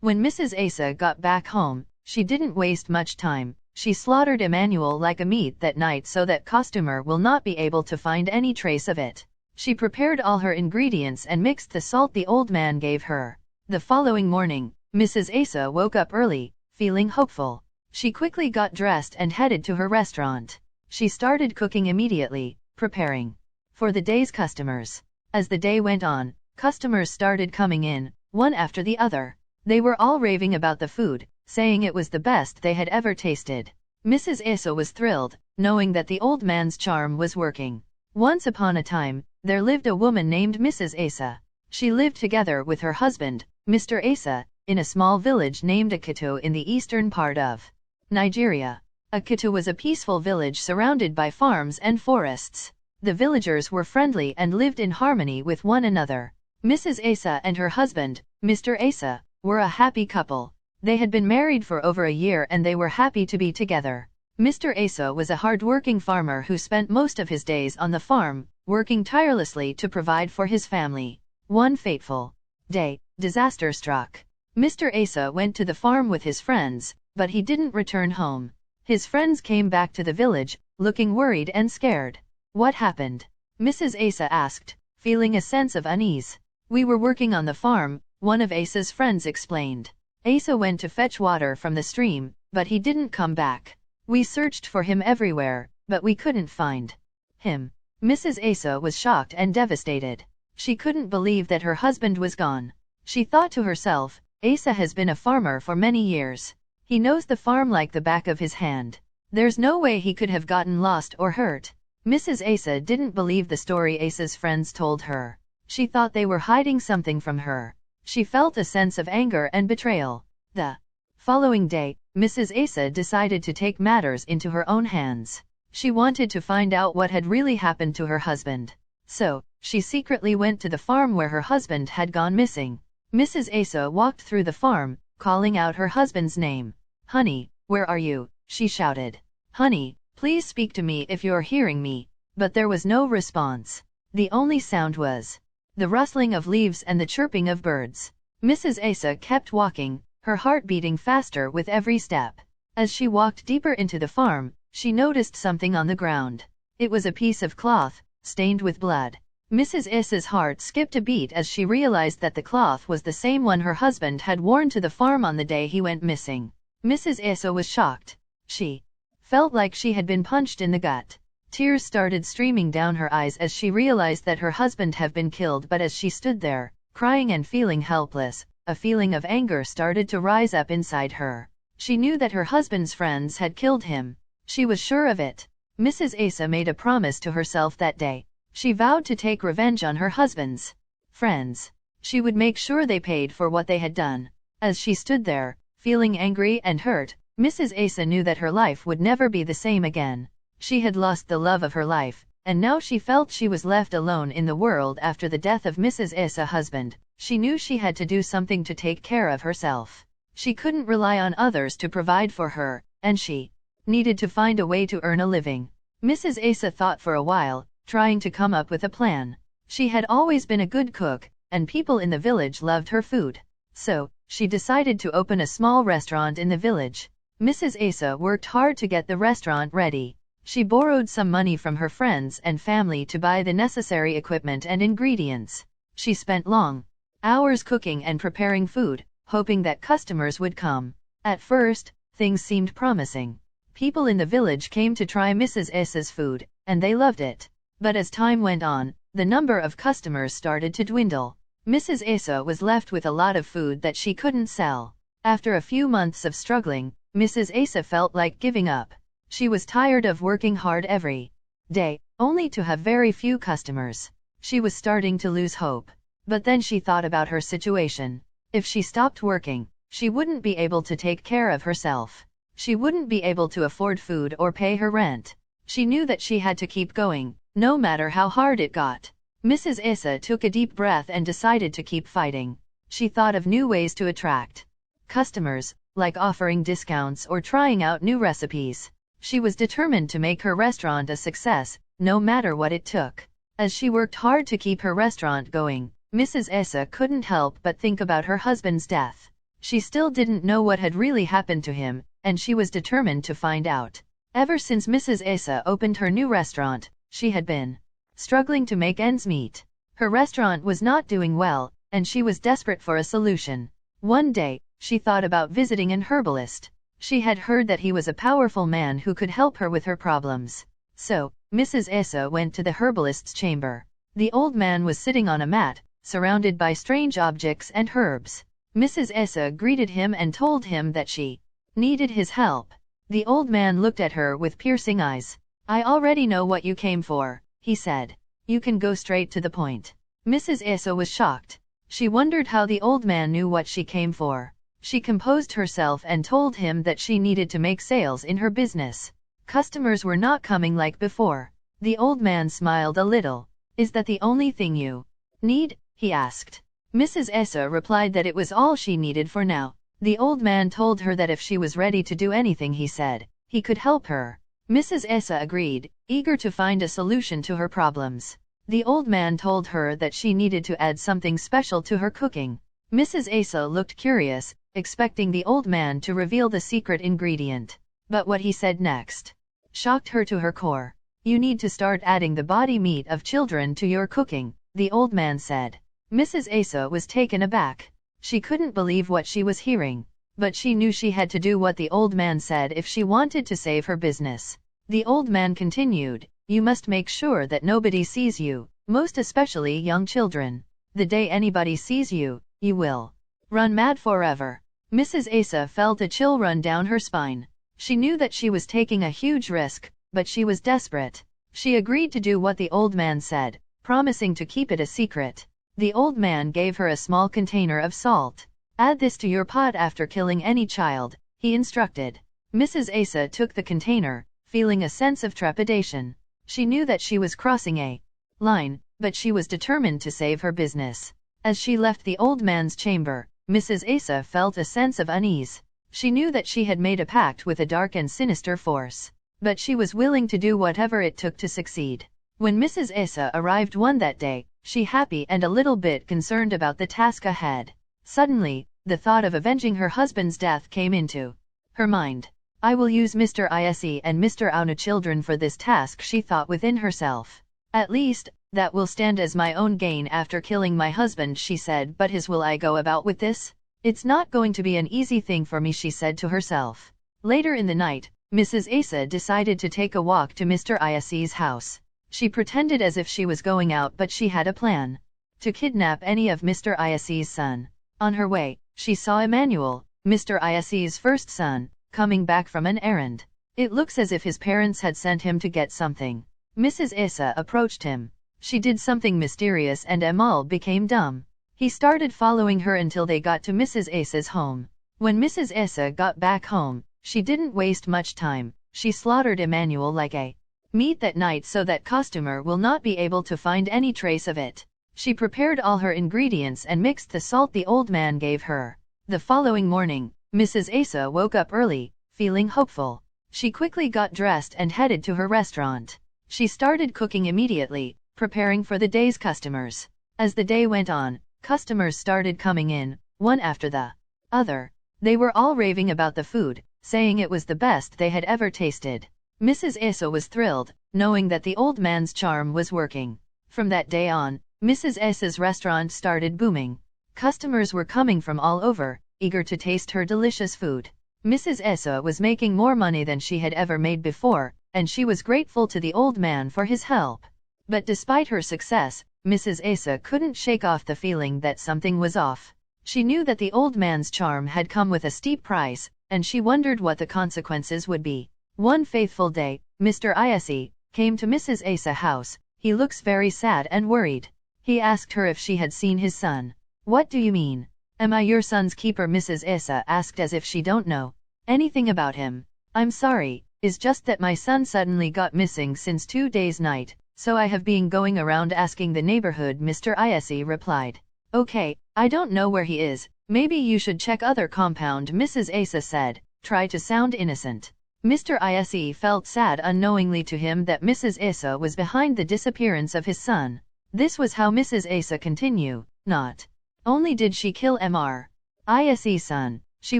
When Mrs. Asa got back home, she didn't waste much time. She slaughtered Emmanuel like a meat that night so that customer will not be able to find any trace of it. She prepared all her ingredients and mixed the salt the old man gave her. The following morning, Mrs. Asa woke up early, feeling hopeful. She quickly got dressed and headed to her restaurant. She started cooking immediately, preparing for the day's customers. As the day went on, customers started coming in, one after the other. They were all raving about the food, saying it was the best they had ever tasted. Mrs. Asa was thrilled, knowing that the old man's charm was working. Once upon a time, there lived a woman named Mrs. Asa. She lived together with her husband, Mr. Asa, in a small village named Akito in the eastern part of Nigeria. Akito was a peaceful village surrounded by farms and forests. The villagers were friendly and lived in harmony with one another. Mrs. Asa and her husband, Mr. Asa, were a happy couple. They had been married for over a year and they were happy to be together. Mr. Asa was a hard-working farmer who spent most of his days on the farm, working tirelessly to provide for his family. One fateful day, disaster struck. Mr. Asa went to the farm with his friends, but he didn't return home. His friends came back to the village, looking worried and scared. What happened? Mrs. Asa asked, feeling a sense of unease. We were working on the farm, one of Asa's friends explained. Asa went to fetch water from the stream, but he didn't come back. We searched for him everywhere, but we couldn't find him. Mrs. Asa was shocked and devastated. She couldn't believe that her husband was gone. She thought to herself, Asa has been a farmer for many years. He knows the farm like the back of his hand. There's no way he could have gotten lost or hurt. Mrs. Asa didn't believe the story Asa's friends told her. She thought they were hiding something from her. She felt a sense of anger and betrayal. The following day, Mrs. Asa decided to take matters into her own hands. She wanted to find out what had really happened to her husband. So, she secretly went to the farm where her husband had gone missing. Mrs. Asa walked through the farm, calling out her husband's name. "Honey, where are you?" she shouted. "Honey, please speak to me if you're hearing me." But there was no response. The only sound was the rustling of leaves and the chirping of birds. Mrs. Asa kept walking, her heart beating faster with every step. As she walked deeper into the farm, she noticed something on the ground. It was a piece of cloth, stained with blood. Mrs. Asa's heart skipped a beat as she realized that the cloth was the same one her husband had worn to the farm on the day he went missing. Mrs. Asa was shocked. She felt like she had been punched in the gut. Tears started streaming down her eyes as she realized that her husband had been killed, but as she stood there, crying and feeling helpless, a feeling of anger started to rise up inside her. She knew that her husband's friends had killed him. She was sure of it. Mrs. Asa made a promise to herself that day. She vowed to take revenge on her husband's friends. She would make sure they paid for what they had done. As she stood there, feeling angry and hurt, Mrs. Asa knew that her life would never be the same again. She had lost the love of her life, and now she felt she was left alone in the world after the death of Mrs. Asa's husband. She knew she had to do something to take care of herself. She couldn't rely on others to provide for her, and she needed to find a way to earn a living. Mrs. Asa thought for a while, trying to come up with a plan. She had always been a good cook, and people in the village loved her food. So, she decided to open a small restaurant in the village. Mrs. Asa worked hard to get the restaurant ready. She borrowed some money from her friends and family to buy the necessary equipment and ingredients. She spent long hours cooking and preparing food, hoping that customers would come. At first, things seemed promising. People in the village came to try Mrs. Asa's food, and they loved it. But as time went on, the number of customers started to dwindle. Mrs. Asa was left with a lot of food that she couldn't sell. After a few months of struggling, Mrs. Asa felt like giving up. She was tired of working hard every day, only to have very few customers. She was starting to lose hope. But then she thought about her situation. If she stopped working, she wouldn't be able to take care of herself. She wouldn't be able to afford food or pay her rent. She knew that she had to keep going, no matter how hard it got. Mrs. Asa took a deep breath and decided to keep fighting. She thought of new ways to attract customers, like offering discounts or trying out new recipes. She was determined to make her restaurant a success, no matter what it took. As she worked hard to keep her restaurant going, Mrs. Asa couldn't help but think about her husband's death. She still didn't know what had really happened to him, and she was determined to find out. Ever since Mrs. Asa opened her new restaurant, she had been struggling to make ends meet. Her restaurant was not doing well, and she was desperate for a solution. One day, she thought about visiting an herbalist. She had heard that he was a powerful man who could help her with her problems. So, Mrs. Asa went to the herbalist's chamber. The old man was sitting on a mat, surrounded by strange objects and herbs. Mrs. Asa greeted him and told him that she needed his help. The old man looked at her with piercing eyes. "I already know what you came for," he said. "You can go straight to the point." Mrs. Asa was shocked. She wondered how the old man knew what she came for. She composed herself and told him that she needed to make sales in her business. Customers were not coming like before. The old man smiled a little. "Is that the only thing you need?" he asked. Mrs. Asa replied that it was all she needed for now. The old man told her that if she was ready to do anything he said, he could help her. Mrs. Asa agreed, eager to find a solution to her problems. The old man told her that she needed to add something special to her cooking. Mrs. Asa looked curious, expecting the old man to reveal the secret ingredient. But what he said next shocked her to her core. "You need to start adding the body meat of children to your cooking," the old man said. Mrs. Asa was taken aback. She couldn't believe what she was hearing. But she knew she had to do what the old man said if she wanted to save her business. The old man continued, "You must make sure that nobody sees you, most especially young children. The day anybody sees you, you will run mad forever." Mrs. Asa felt a chill run down her spine. She knew that she was taking a huge risk, but she was desperate. She agreed to do what the old man said, promising to keep it a secret. The old man gave her a small container of salt. "Add this to your pot after killing any child," he instructed. Mrs. Asa took the container, feeling a sense of trepidation. She knew that she was crossing a line, but she was determined to save her business. As she left the old man's chamber, Mrs. Asa felt a sense of unease. She knew that she had made a pact with a dark and sinister force. But she was willing to do whatever it took to succeed. When Mrs. Asa arrived that day, she happy and a little bit concerned about the task ahead. Suddenly, the thought of avenging her husband's death came into her mind. "I will use Mr. Ise and Mr. Auna children for this task," she thought within herself. "At least, that will stand as my own gain after killing my husband," she said. "But his will I go about with this? It's not going to be an easy thing for me," she said to herself. Later in the night, Mrs. Asa decided to take a walk to Mr. Ise's house. She pretended as if she was going out, but she had a plan to kidnap any of Mr. Ise's son. On her way, she saw Emmanuel, Mr. Ise's first son, coming back from an errand. It looks as if his parents had sent him to get something. Mrs. Asa approached him. She did something mysterious and Emmanuel became dumb. He started following her until they got to Mrs. Asa's home. When Mrs. Asa got back home, she didn't waste much time. She slaughtered Emmanuel like a meat that night so that customer will not be able to find any trace of it. She prepared all her ingredients and mixed the salt the old man gave her. The following morning, Mrs. Asa woke up early, feeling hopeful. She quickly got dressed and headed to her restaurant. She started cooking immediately, preparing for the day's customers. As the day went on, customers started coming in, one after the other. They were all raving about the food, saying it was the best they had ever tasted. Mrs. Asa was thrilled, knowing that the old man's charm was working. From that day on, Mrs. Asa's restaurant started booming. Customers were coming from all over, eager to taste her delicious food. Mrs. Asa was making more money than she had ever made before, and she was grateful to the old man for his help. But despite her success, Mrs. Asa couldn't shake off the feeling that something was off. She knew that the old man's charm had come with a steep price, and she wondered what the consequences would be. One faithful day, Mr. Ise came to Mrs. Asa's house. He looks very sad and worried. He asked her if she had seen his son. "What do you mean? Am I your son's keeper?" Mrs. Asa asked as if she don't know anything about him. "I'm sorry, it's just that my son suddenly got missing since 2 days night, so I have been going around asking the neighborhood," Mr. Ise replied. "Okay, I don't know where he is, maybe you should check other compound," Mrs. Asa said, try to sound innocent. Mr. Ise felt sad unknowingly to him that Mrs. Asa was behind the disappearance of his son. This was how Mrs. Asa continued. Not only did she kill Mr. Ise son. She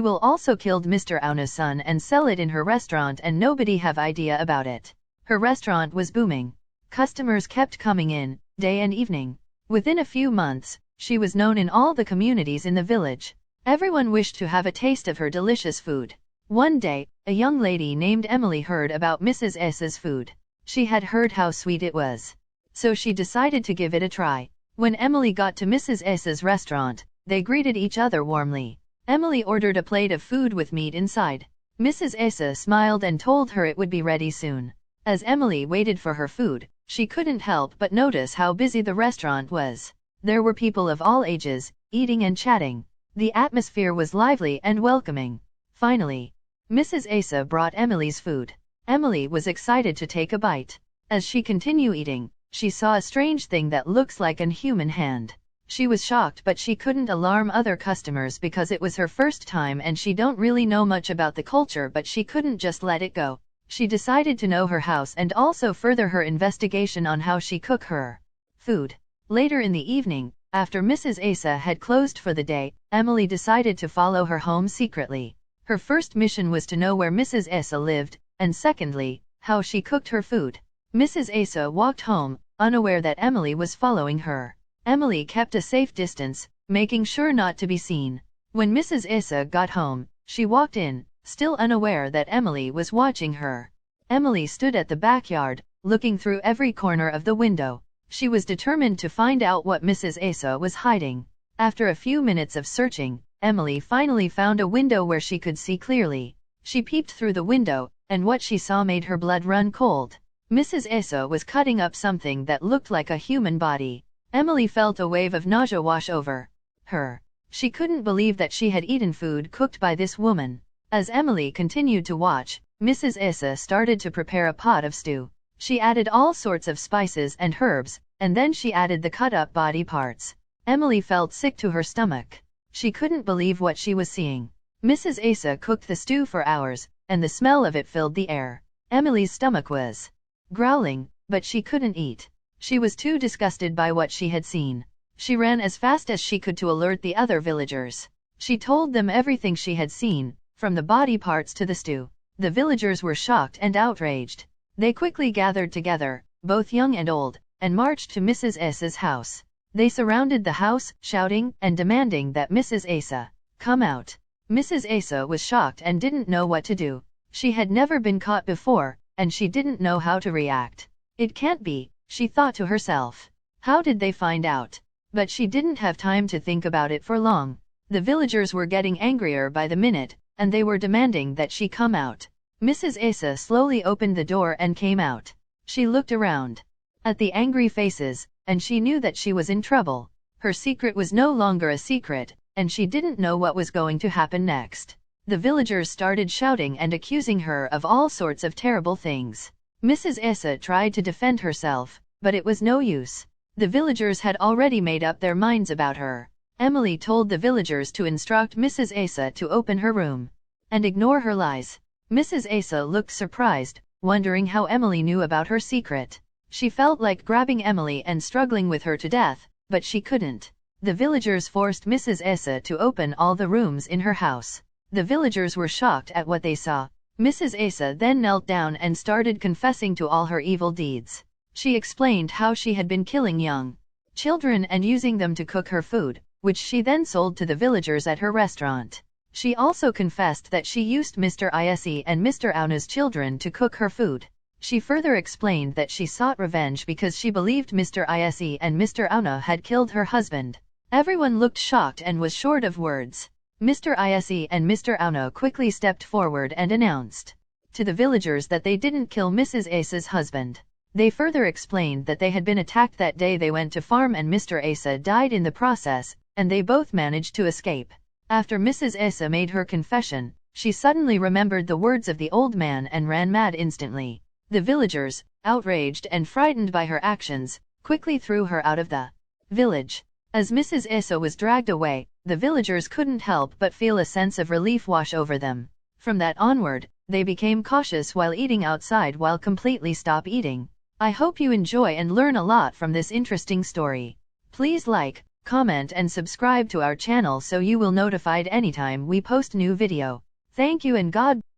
will also killed Mr. Auna's son and sell it in her restaurant and nobody have idea about it. Her restaurant was booming. Customers kept coming in, day and evening. Within a few months, she was known in all the communities in the village. Everyone wished to have a taste of her delicious food. One day, a young lady named Emily heard about Mrs. S's food. She had heard how sweet it was. So she decided to give it a try. When Emily got to Mrs. S's restaurant, they greeted each other warmly. Emily ordered a plate of food with meat inside. Mrs. Asa smiled and told her it would be ready soon. As Emily waited for her food, she couldn't help but notice how busy the restaurant was. There were people of all ages, eating and chatting. The atmosphere was lively and welcoming. Finally, Mrs. Asa brought Emily's food. Emily was excited to take a bite. As she continued eating, she saw a strange thing that looks like an human hand. She was shocked but she couldn't alarm other customers because it was her first time and she don't really know much about the culture, but she couldn't just let it go. She decided to know her house and also further her investigation on how she cook her food. Later in the evening, after Mrs. Asa had closed for the day, Emily decided to follow her home secretly. Her first mission was to know where Mrs. Asa lived, and secondly, how she cooked her food. Mrs. Asa walked home, unaware that Emily was following her. Emily kept a safe distance, making sure not to be seen. When Mrs. Asa got home, she walked in, still unaware that Emily was watching her. Emily stood at the backyard, looking through every corner of the window. She was determined to find out what Mrs. Asa was hiding. After a few minutes of searching, Emily finally found a window where she could see clearly. She peeped through the window, and what she saw made her blood run cold. Mrs. Asa was cutting up something that looked like a human body. Emily felt a wave of nausea wash over her. She couldn't believe that she had eaten food cooked by this woman. As Emily continued to watch, Mrs. Asa started to prepare a pot of stew. She added all sorts of spices and herbs, and then she added the cut-up body parts. Emily felt sick to her stomach. She couldn't believe what she was seeing. Mrs. Asa cooked the stew for hours, and the smell of it filled the air. Emily's stomach was growling, but she couldn't eat. She was too disgusted by what she had seen. She ran as fast as she could to alert the other villagers. She told them everything she had seen, from the body parts to the stew. The villagers were shocked and outraged. They quickly gathered together, both young and old, and marched to Mrs. Asa's house. They surrounded the house, shouting and demanding that Mrs. Asa come out. Mrs. Asa was shocked and didn't know what to do. She had never been caught before, and she didn't know how to react. It can't be, she thought to herself. How did they find out? But she didn't have time to think about it for long. The villagers were getting angrier by the minute, and they were demanding that she come out. Mrs. Asa slowly opened the door and came out. She looked around at the angry faces, and she knew that she was in trouble. Her secret was no longer a secret, and she didn't know what was going to happen next. The villagers started shouting and accusing her of all sorts of terrible things. Mrs. Asa tried to defend herself, but it was no use. The villagers had already made up their minds about her. Emily told the villagers to instruct Mrs. Asa to open her room and ignore her lies. Mrs. Asa looked surprised, wondering how Emily knew about her secret. She felt like grabbing Emily and struggling with her to death, but she couldn't. The villagers forced Mrs. Asa to open all the rooms in her house. The villagers were shocked at what they saw. Mrs. Asa then knelt down and started confessing to all her evil deeds. She explained how she had been killing young children and using them to cook her food, which she then sold to the villagers at her restaurant. She also confessed that she used Mr. Ise and Mr. Auna's children to cook her food. She further explained that she sought revenge because she believed Mr. Ise and Mr. Auna had killed her husband. Everyone looked shocked and was short of words. Mr. Ise and Mr. Auna quickly stepped forward and announced to the villagers that they didn't kill Mrs. Asa's husband. They further explained that they had been attacked that day they went to farm and Mr. Asa died in the process, and they both managed to escape. After Mrs. Asa made her confession, she suddenly remembered the words of the old man and ran mad instantly. The villagers, outraged and frightened by her actions, quickly threw her out of the village. As Mrs. Asa was dragged away, the villagers couldn't help but feel a sense of relief wash over them. From that onward, they became cautious while eating outside while completely stop eating. I hope you enjoy and learn a lot from this interesting story. Please like, comment and subscribe to our channel so you will notified anytime we post new video. Thank you and God